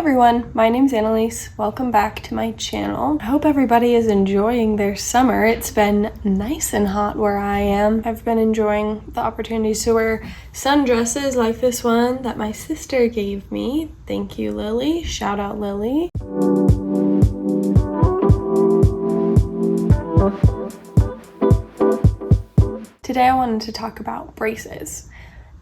everyone, my name's Anelise. Welcome back to my channel. I hope everybody is enjoying their summer. It's been nice and hot where I am. I've been enjoying the opportunities to wear sundresses like this one that my sister gave me. Thank you, Lily. Shout out, Lily. Today I wanted to talk about braces.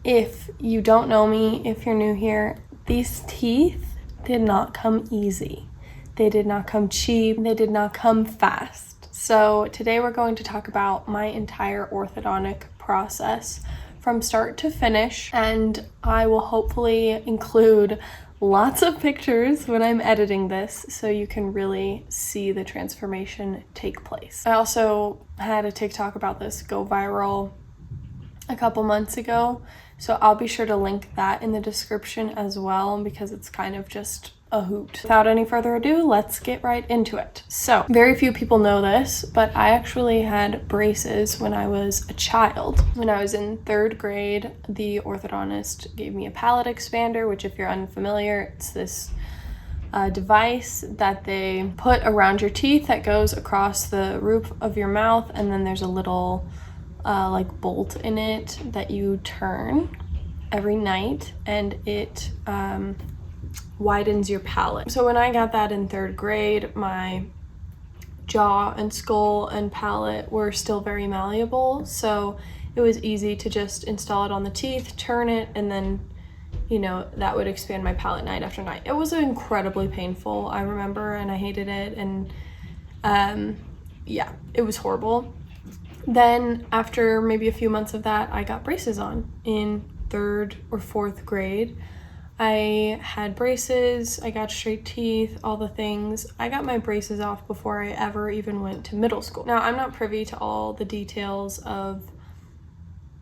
If you don't know me, if you're new here, these teeth did not come easy. They did not come cheap. They did not come fast. So today we're going to talk about my entire orthodontic process from start to finish, and I will hopefully include lots of pictures when I'm editing this so you can really see the transformation take place. I also had a TikTok about this go viral a couple months ago, so I'll be sure to link that in the description as well because it's kind of just a hoot. Without any further ado, let's get right into it. So, very few people know this, but I actually had braces when I was a child. When I was in 3rd grade, the orthodontist gave me a palate expander, which if you're unfamiliar, it's this device that they put around your teeth that goes across the roof of your mouth, and then there's a little like bolt in it that you turn every night, and it widens your palate. So when I got that in 3rd grade, my jaw and skull and palate were still very malleable, so it was easy to just install it on the teeth, turn it, and then that would expand my palate night after night. It was incredibly painful, I remember, and I hated it, and yeah, it was horrible. Then after maybe a few months of that, I got braces on in 3rd or 4th grade. I had braces, I got straight teeth, all the things. I got my braces off before I ever even went to middle school. Now, I'm not privy to all the details of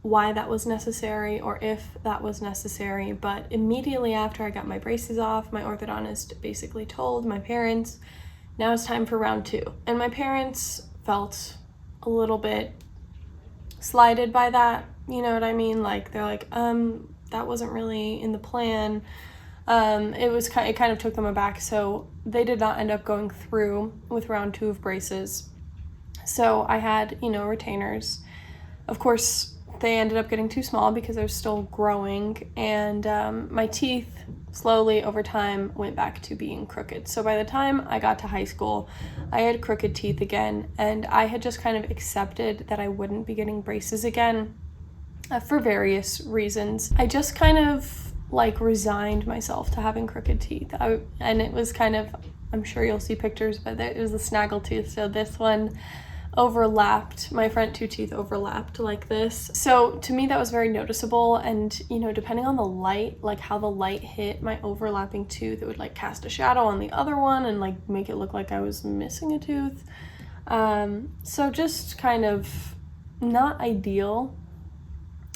why that was necessary or if that was necessary, but immediately after I got my braces off, my orthodontist basically told my parents, now it's time for round 2. And my parents felt a little bit slighted by that, you know what I mean? Like, they're like, that wasn't really in the plan. It kind of took them aback, so they did not end up going through with round 2 of braces. So I had, retainers. Of course, they ended up getting too small because they're still growing, and my teeth slowly over time went back to being crooked. So by the time I got to high school, I had crooked teeth again, and I had just kind of accepted that I wouldn't be getting braces again for various reasons. I just kind of resigned myself to having crooked teeth. And it was kind of, I'm sure you'll see pictures, but it was a snaggle tooth. So this one overlapped, my front 2 teeth overlapped like this. So to me that was very noticeable, and depending on the light, how the light hit my overlapping tooth, it would cast a shadow on the other one and make it look like I was missing a tooth. So just kind of not ideal.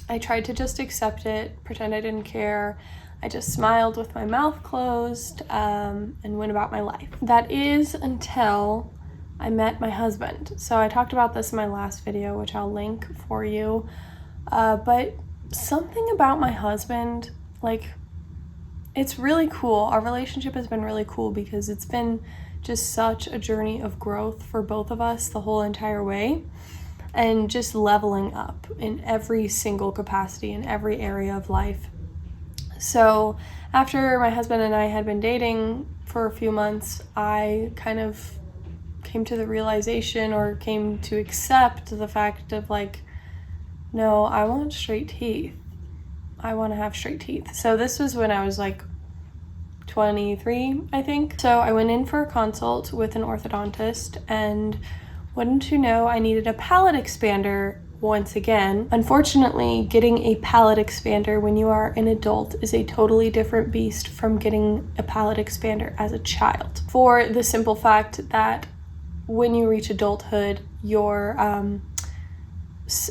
I tried to just accept it, pretend I didn't care. I just smiled with my mouth closed and went about my life. That is until I met my husband. So I talked about this in my last video, which I'll link for you. But something about my husband, it's really cool. Our relationship has been really cool because it's been just such a journey of growth for both of us the whole entire way, and just leveling up in every single capacity, in every area of life. So after my husband and I had been dating for a few months, I kind of came to the realization, or came to accept the fact of no, I want straight teeth. I want to have straight teeth. So this was when I was 23, I think. So I went in for a consult with an orthodontist, and wouldn't you know, I needed a palate expander once again. Unfortunately, getting a palate expander when you are an adult is a totally different beast from getting a palate expander as a child. For the simple fact that when you reach adulthood, your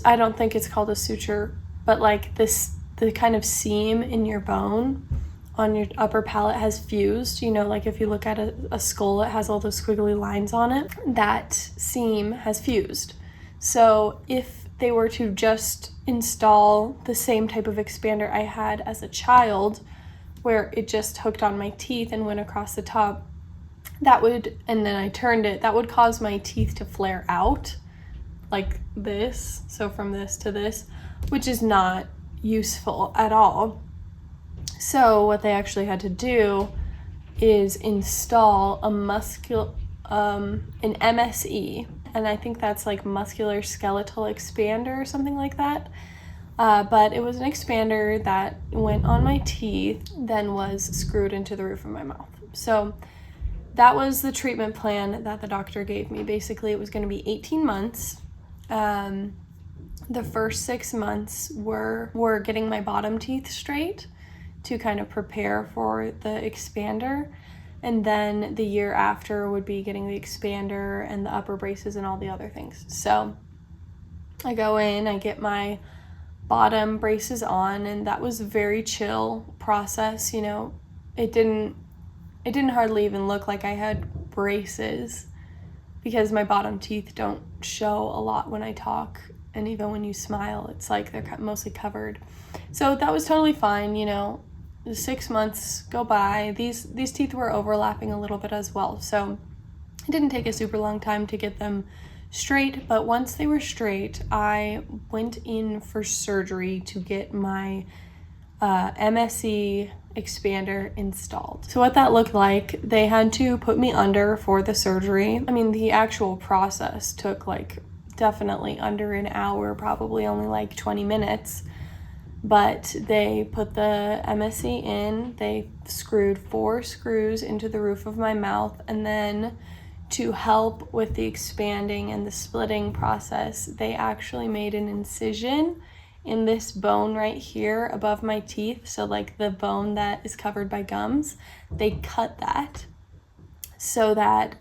I don't think it's called a suture, but the kind of seam in your bone on your upper palate has fused. If you look at a skull, it has all those squiggly lines on it. That seam has fused. So if they were to just install the same type of expander I had as a child, where it just hooked on my teeth and went across the top, and then I turned it, that would cause my teeth to flare out like this. So from this to this, which is not useful at all. So what they actually had to do is install an MSE, and I think that's like muscular skeletal expander or something like that. But it was an expander that went on my teeth, then was screwed into the roof of my mouth. So that was the treatment plan that the doctor gave me. Basically, it was going to be 18 months. The first 6 months were getting my bottom teeth straight to kind of prepare for the expander. And then the year after would be getting the expander and the upper braces and all the other things. So I go in, I get my bottom braces on, and that was a very chill process. You know, it didn't hardly even look like I had braces because my bottom teeth don't show a lot when I talk, and even when you smile, it's like they're mostly covered. So that was totally fine. You know, 6 months go by. These teeth were overlapping a little bit as well, so it didn't take a super long time to get them straight. But once they were straight, I went in for surgery to get my MSE expander installed. So what that looked like, they had to put me under for the surgery. I mean, the actual process took like definitely under an hour, probably only like 20 minutes. But they put the MSE in, they screwed 4 screws into the roof of my mouth, and then to help with the expanding and the splitting process, they actually made an incision in this bone right here above my teeth. So like the bone that is covered by gums, they cut that so that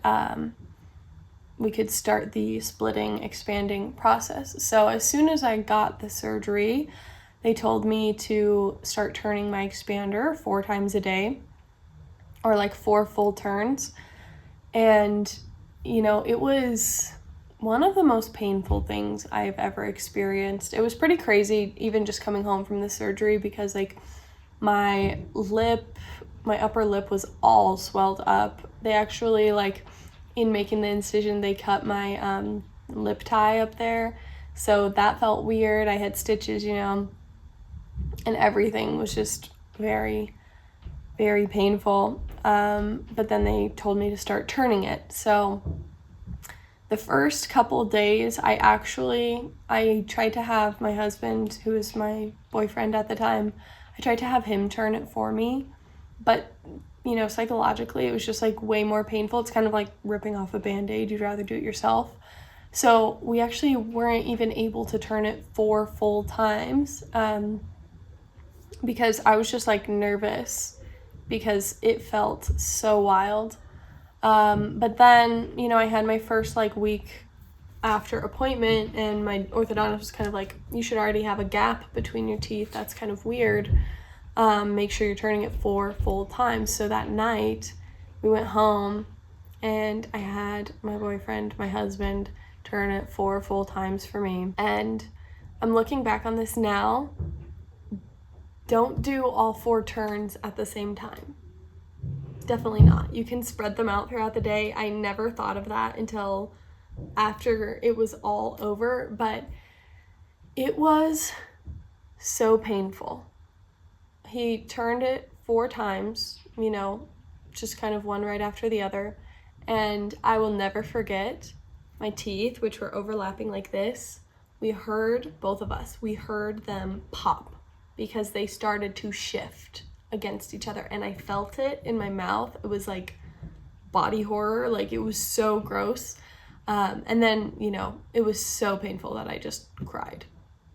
we could start the splitting, expanding process. So as soon as I got the surgery, they told me to start turning my expander 4 times a day, or like 4 full turns. And, you know, it was one of the most painful things I've ever experienced. It was pretty crazy, even just coming home from the surgery, because like my upper lip was all swelled up. They actually, like, in making the incision, they cut my lip tie up there. So that felt weird. I had stitches, you know, and everything was just very, very painful. But then they told me to start turning it. So the first couple days, I tried to have my husband, who was my boyfriend at the time, I tried to have him turn it for me. But, you know, psychologically, it was just like way more painful. It's kind of like ripping off a Band-Aid. You'd rather do it yourself. So we actually weren't even able to turn it 4 full times. Because I was just like nervous because it felt so wild. But then, you know, I had my first like week after appointment, and my orthodontist was kind of like, you should already have a gap between your teeth. That's kind of weird. Make sure you're turning it 4 full times. So that night we went home and I had my boyfriend, my husband, turn it 4 full times for me. And I'm looking back on this now. Don't do all 4 turns at the same time. Definitely not. You can spread them out throughout the day. I never thought of that until after it was all over, but it was so painful. He turned it 4 times, you know, just kind of one right after the other. And I will never forget my teeth, which were overlapping like this. Both of us heard them pop, because they started to shift against each other, and I felt it in my mouth. It was like body horror, like it was so gross. And then, you know, it was so painful that I just cried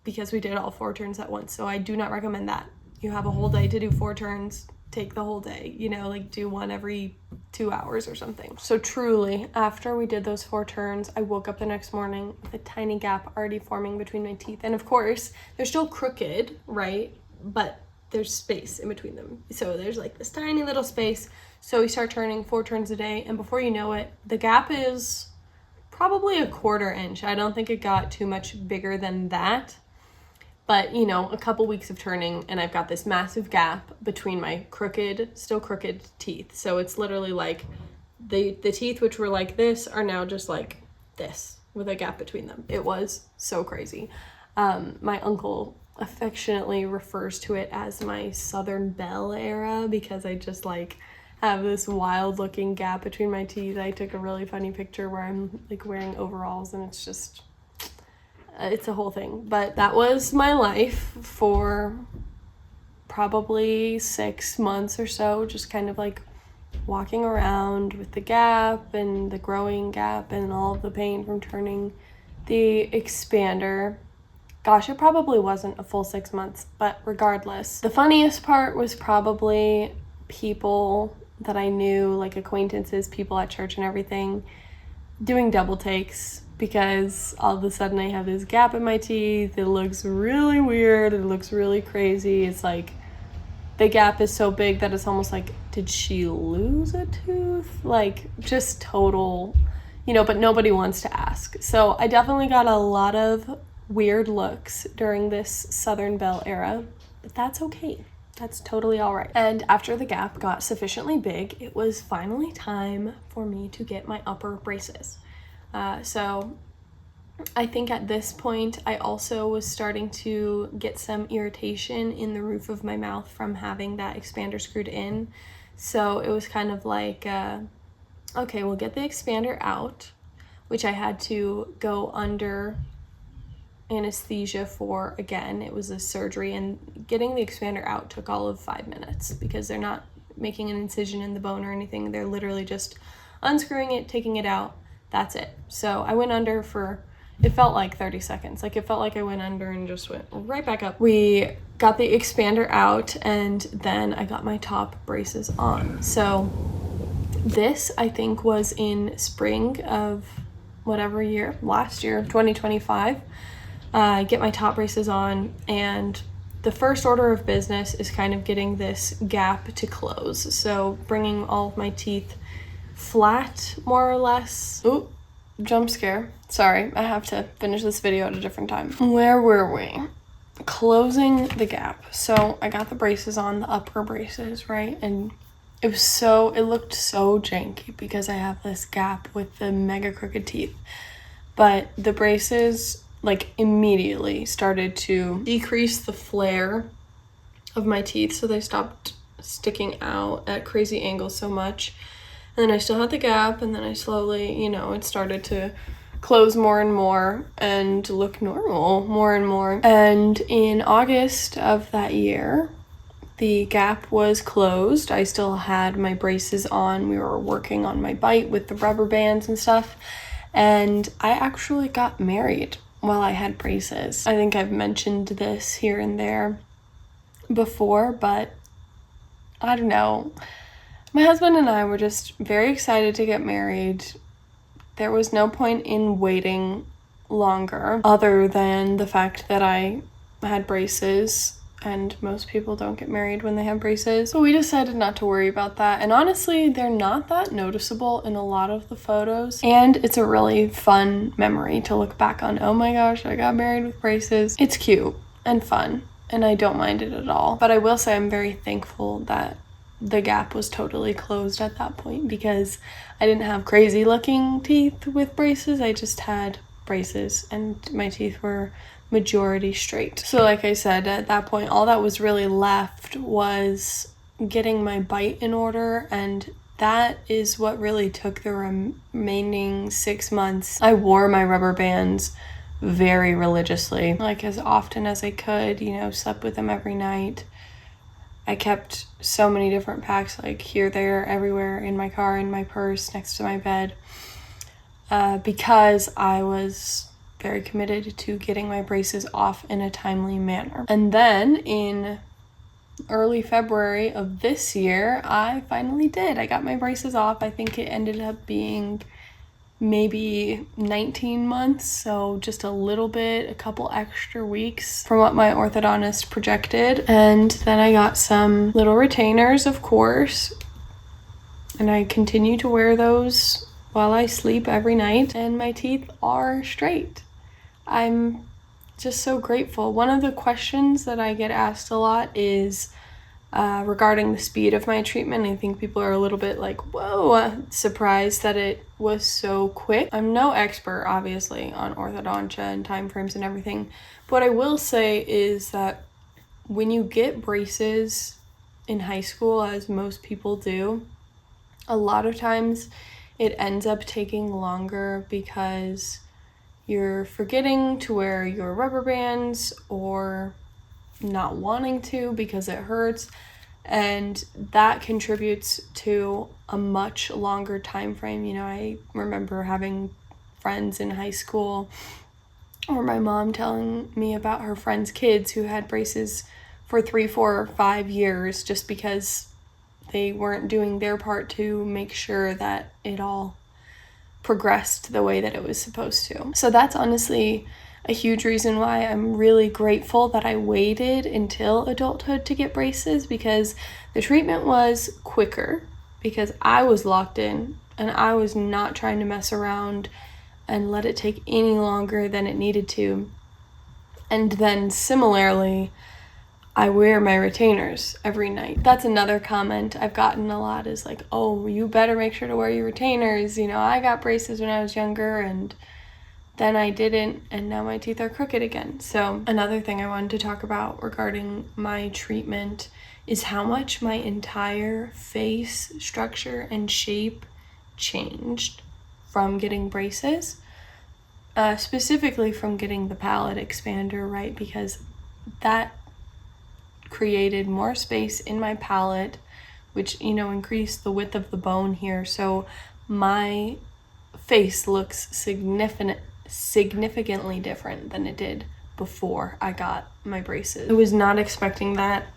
because we did all 4 turns at once. So I do not recommend that. You have a whole day to do 4 turns, take the whole day, you know, like do one every 2 hours or something. So truly, after we did those 4 turns, I woke up the next morning with a tiny gap already forming between my teeth. And of course, they're still crooked, right? But there's space in between them. So there's like this tiny little space. So we start turning 4 turns a day, and before you know it, the gap is probably a 1/4 inch. I don't think it got too much bigger than that. But, you know, a couple weeks of turning and I've got this massive gap between my still crooked teeth. So it's literally like the teeth which were like this are now just like this with a gap between them. It was so crazy. My uncle affectionately refers to it as my Southern Belle era because I just like have this wild looking gap between my teeth. I took a really funny picture where I'm like wearing overalls and it's just, it's a whole thing. But that was my life for probably 6 months or so, just kind of like walking around with the gap and the growing gap and all of the pain from turning the expander. Gosh, it probably wasn't a full 6 months, but regardless. The funniest part was probably people that I knew, like acquaintances, people at church and everything, doing double takes because all of a sudden I have this gap in my teeth. It looks really weird. It looks really crazy. It's like the gap is so big that it's almost like, did she lose a tooth? Like just total, you know, but nobody wants to ask. So I definitely got a lot of weird looks during this Southern Belle era, but that's okay. That's totally all right. And after the gap got sufficiently big, it was finally time for me to get my upper braces. So I think at this point, I also was starting to get some irritation in the roof of my mouth from having that expander screwed in. So it was kind of like, okay, we'll get the expander out, which I had to go under anesthesia for again. It was a surgery, and getting the expander out took all of 5 minutes because they're not making an incision in the bone or anything. They're literally just unscrewing it, taking it out. That's it. So I went under for, it felt like 30 seconds. Like it felt like I went under and just went right back up. We got the expander out and then I got my top braces on. So this I think was in spring of whatever year, last year, 2025. Get my top braces on, and the first order of business is kind of getting this gap to close. So bringing all of my teeth flat, more or less. Oop, jump scare. Sorry, I have to finish this video at a different time. Where were we? Closing the gap. So I got the braces on, the upper braces, right? And it looked so janky because I have this gap with the mega crooked teeth. But the braces like immediately started to decrease the flare of my teeth, so they stopped sticking out at crazy angles so much. And then I still had the gap, and then I slowly, you know, it started to close more and more and look normal more and more. And in August of that year, the gap was closed. I still had my braces on. We were working on my bite with the rubber bands and stuff. And I actually got married while I had braces. I think I've mentioned this here and there before, but I don't know. My husband and I were just very excited to get married. There was no point in waiting longer other than the fact that I had braces, and most people don't get married when they have braces. So we decided not to worry about that. And honestly, they're not that noticeable in a lot of the photos. And it's a really fun memory to look back on. Oh my gosh, I got married with braces. It's cute and fun, and I don't mind it at all. But I will say I'm very thankful that the gap was totally closed at that point because I didn't have crazy looking teeth with braces. I just had braces and my teeth were majority straight. So like I said, at that point, all that was really left was getting my bite in order, and that is what really took the remaining 6 months. I wore my rubber bands very religiously, like as often as I could, you know, slept with them every night. I kept so many different packs, like here, there, everywhere, in my car, in my purse, next to my bed, because I was very committed to getting my braces off in a timely manner. And then in early February of this year, I finally did. I got my braces off. I think it ended up being maybe 19 months, so just a little bit, a couple extra weeks from what my orthodontist projected. And then I got some little retainers, of course, and I continue to wear those while I sleep every night, and my teeth are straight. I'm just so grateful. One of the questions that I get asked a lot is regarding the speed of my treatment. I think people are a little bit like, whoa, surprised that it was so quick. I'm no expert, obviously, on orthodontia and time frames and everything. But what I will say is that when you get braces in high school, as most people do, a lot of times it ends up taking longer because you're forgetting to wear your rubber bands or not wanting to because it hurts, and that contributes to a much longer time frame. You know, I remember having friends in high school, or my mom telling me about her friends' kids who had braces for 3, 4, or 5 years just because they weren't doing their part to make sure that it all progressed the way that it was supposed to. So that's honestly a huge reason why I'm really grateful that I waited until adulthood to get braces, because the treatment was quicker because I was locked in and I was not trying to mess around and let it take any longer than it needed to. And then similarly, I wear my retainers every night. That's another comment I've gotten a lot, is like, oh, you better make sure to wear your retainers. You know, I got braces when I was younger and then I didn't, and now my teeth are crooked again. So another thing I wanted to talk about regarding my treatment is how much my entire face structure and shape changed from getting braces, specifically from getting the palate expander, right? Because that created more space in my palate, which, you know, increased the width of the bone here. So my face looks significantly different than it did before I got my braces. I was not expecting that.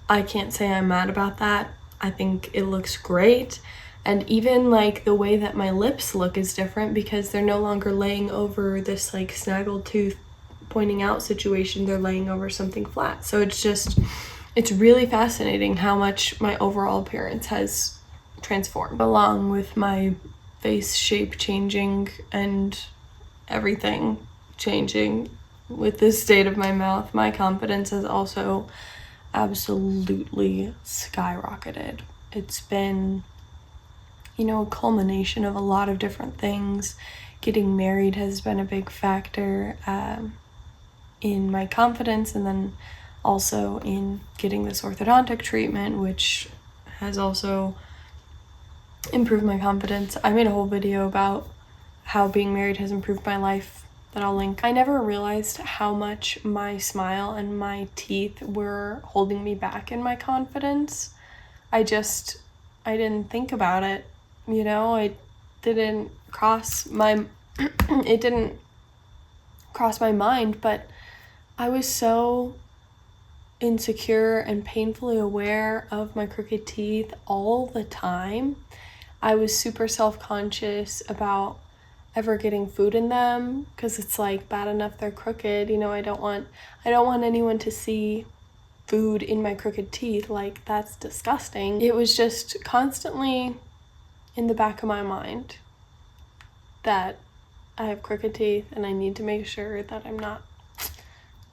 I can't say I'm mad about that. I think it looks great. And even like the way that my lips look is different because they're no longer laying over this like snaggled tooth pointing out situation. They're laying over something flat. So it's really fascinating how much my overall appearance has transformed, along with my face shape changing and everything changing. With the state of my mouth, my confidence has also absolutely skyrocketed. It's been, you know, a culmination of a lot of different things. Getting married has been a big factor in my confidence, and then also in getting this orthodontic treatment, which has also improved my confidence. I made a whole video about how being married has improved my life that I'll link. I never realized how much my smile and my teeth were holding me back in my confidence. I didn't think about it, you know. It didn't cross my mind, but I was so insecure and painfully aware of my crooked teeth all the time. I was super self-conscious about ever getting food in them because it's like bad enough they're crooked, you know. I don't want anyone to see food in my crooked teeth. Like, that's disgusting. It was just constantly in the back of my mind that I have crooked teeth and I need to make sure that I'm not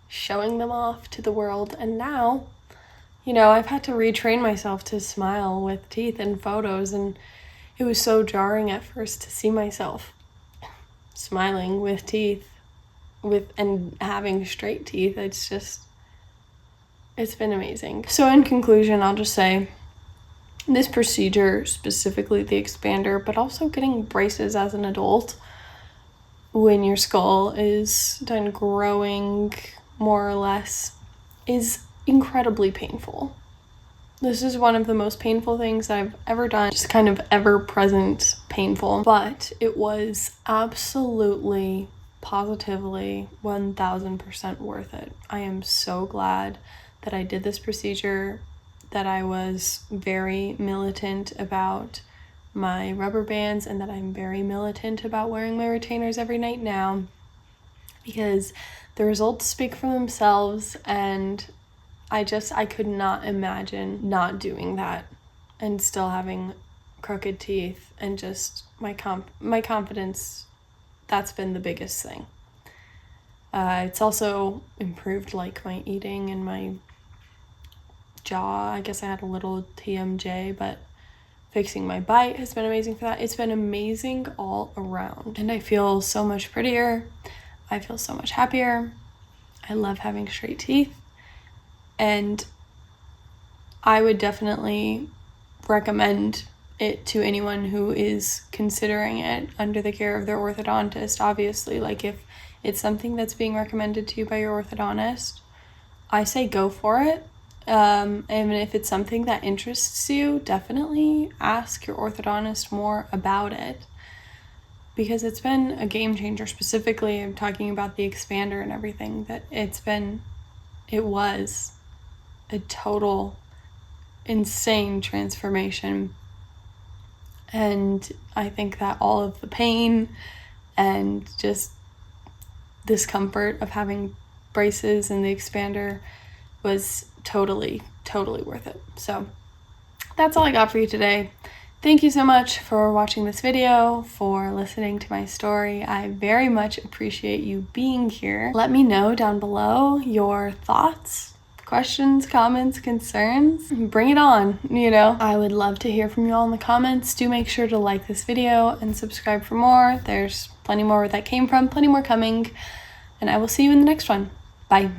showing them off to the world. And now, you know, I've had to retrain myself to smile with teeth in photos, and it was so jarring at first to see myself smiling with teeth and having straight teeth. It's been amazing. So in conclusion, I'll just say this procedure, specifically the expander, but also getting braces as an adult when your skull is done growing more or less, is incredibly painful. This is one of the most painful things I've ever done, just kind of ever present painful, but it was absolutely, positively 1000% worth it. I am so glad that I did this procedure, that I was very militant about my rubber bands, and that I'm very militant about wearing my retainers every night now, because the results speak for themselves, and I could not imagine not doing that and still having crooked teeth, and just my confidence. That's been the biggest thing. It's also improved like my eating and my jaw. I guess I had a little TMJ, but fixing my bite has been amazing for that. It's been amazing all around. And I feel so much prettier. I feel so much happier. I love having straight teeth. And I would definitely recommend it to anyone who is considering it under the care of their orthodontist. Obviously, like if it's something that's being recommended to you by your orthodontist, I say go for it. And if it's something that interests you, definitely ask your orthodontist more about it, because it's been a game changer. Specifically, I'm talking about the expander and everything, that it was a total insane transformation. And I think that all of the pain and just discomfort of having braces and the expander was totally worth it. So that's all I got for you today. Thank you so much for watching this video, for listening to my story. I very much appreciate you being here. Let me know down below your thoughts, questions, comments, concerns. Bring it on, I would love to hear from you all in the comments. Do make sure to like this video and subscribe for more. There's plenty more where that came from, plenty more coming, and I will see you in the next one. Bye.